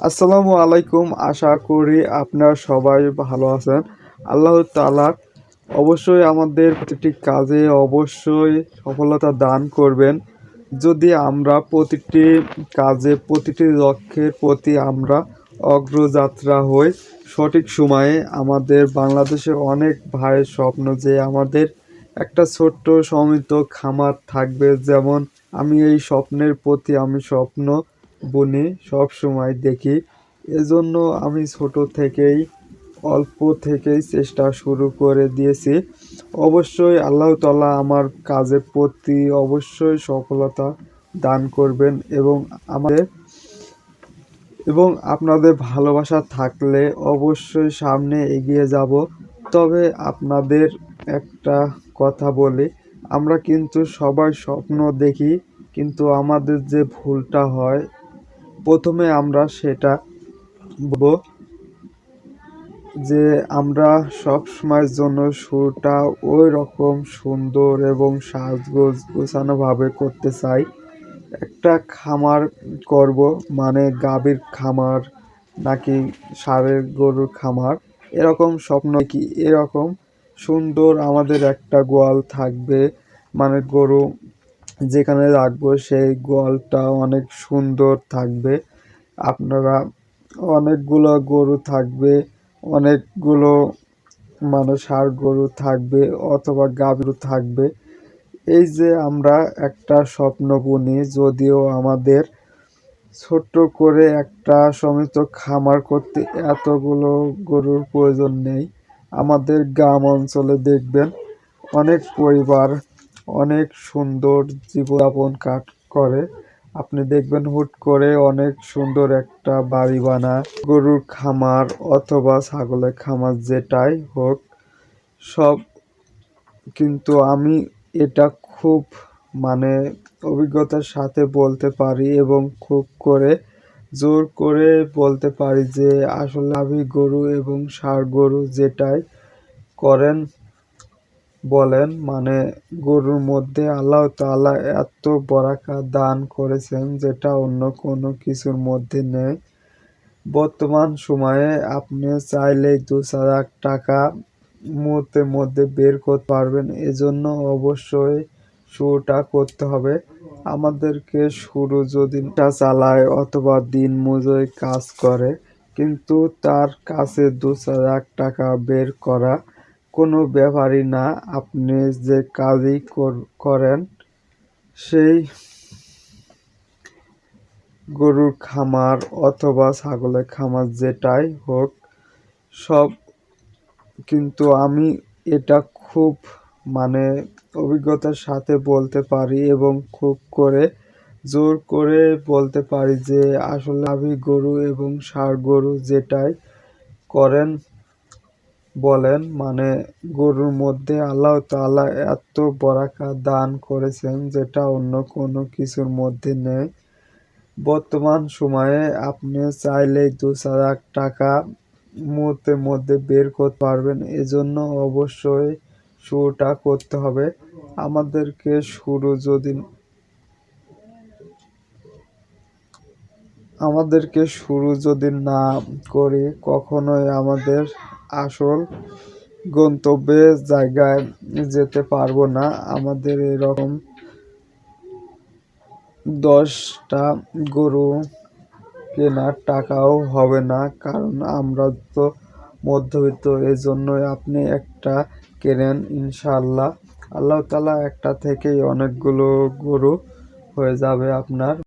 আসসালামু আলাইকুম। আশা করি আপনারা সবাই ভালো আছেন। আল্লাহ তাআলা অবশ্যই আমাদের প্রতিটি কাজে অবশ্যই সফলতা দান করবেন। যদি আমরা প্রতিটি কাজে প্রতিটি লক্ষ্যের প্রতি আমরা অগ্রযাত্রা হই সঠিক সময়ে। আমাদের বাংলাদেশের অনেক ভাইয়ের স্বপ্ন যে আমাদের একটা ছোট্ট সীমিত খামার থাকবে। যেমন আমি এই স্বপ্নের প্রতি আমি স্বপ্ন বুনি সব সময় দেখি। এজন্য আমি ছোট থেকেই অল্প থেকেই চেষ্টা শুরু করে দিয়েছি। অবশ্যই আল্লাহ তাআলা আমার কাজের প্রতি অবশ্যই সফলতা দান করবেন এবং আপনাদের ভালোবাসা থাকলে অবশ্যই সামনে এগিয়ে যাব। তবে আপনাদের একটা কথা বলি, আমরা কিন্তু সবাই স্বপ্ন দেখি, কিন্তু আমাদের যে ভুলটা হয় প্রথমে আমরা সেটা বলবো যে আমরা সব সময়ের জন্য শুরুটা ওই রকম সুন্দর এবং সাজগোজ গোছানোভাবে করতে চাই। একটা খামার করব, মানে গাভীর খামার নাকি ষাঁড়ের গরুর খামার, এরকম স্বপ্ন কি এরকম সুন্দর আমাদের একটা গোয়াল থাকবে। মানে গরু যেখানে রাখবো সেই গোয়ালটা অনেক সুন্দর থাকবে। আপনারা অনেকগুলো গরু থাকবে, অনেকগুলো মানে ষাঁড় গরু থাকবে অথবা গাভী গরু থাকবে। এই যে আমরা একটা স্বপ্ন বুনি, যদিও আমাদের ছোট্ট করে একটা সীমিত খামার করতে এতগুলো গরুর প্রয়োজন নেই। আমাদের গ্রাম অঞ্চলে দেখবেন অনেক পরিবার অনেক সুন্দর জীবনযাপন করে। আপনি দেখবেন হুট করে অনেক সুন্দর একটা বাড়ি বানায়, গরুর খামার অথবা ছাগলের খামার যেটাই হোক সব। কিন্তু আমি এটা খুব মানে অভিজ্ঞতার সাথে বলতে পারি এবং খুব করে জোর করে বলতে পারি যে আসলে আমি গরু এবং ষাঁড় গরু যেটাই করেন বলেন, মানে গরুর মধ্যে আল্লাহ তাআলা এত বরাকা দান করেছেন যেটা অন্য কোনো কিছুর মধ্যে নেই। বর্তমান সময়ে আপনি চাইলেই 2-4 লাখ টাকা মুহূর্তের মধ্যে বের করতে পারবেন। এজন্য অবশ্যই শুরুটা করতে হবে। আমাদেরকে শুরু যদি চালায় অথবা দিন মজুরি কাজ করে, কিন্তু তার কাছে 2-4 লাখ টাকা বের করা কোনো ব্যাপারই না। আপনি যে কাজই করেন সেই গরুর খামার অথবা ছাগলের খামার যেটাই হোক সব। কিন্তু আমি এটা খুব মানে অভিজ্ঞতার সাথে বলতে পারি এবং খুব করে জোর করে বলতে পারি যে আসলে আমি গরু এবং ষাঁড় গরু যেটাই করেন বলেন, মানে গরুর মধ্যে আল্লাহ তাআলা এত বরাকা দান করেছেন যেটা অন্য কোনো কিছুর মধ্যে নেই। বর্তমান সময়ে আপনি চাইলেই 2-4 লাখ টাকা মুহূর্তের মধ্যে বের করতে পারবেন। এজন্য অবশ্যই শুরুটা করতে হবে। আমাদেরকে শুরু যদি না করি কখনোই আমাদের আসল গন্তব্যে জায়গায় যেতে পারবো না। আমাদের এরকম 10টা গরু কেনার টাকাও হবে না, কারণ আমরা তো মধ্যবিত্ত। এজন্যই আপনি একটা কেনেন, ইনশাআল্লাহ আল্লাহ তাআলা একটা থেকেই অনেকগুলো গরু হয়ে যাবে আপনার।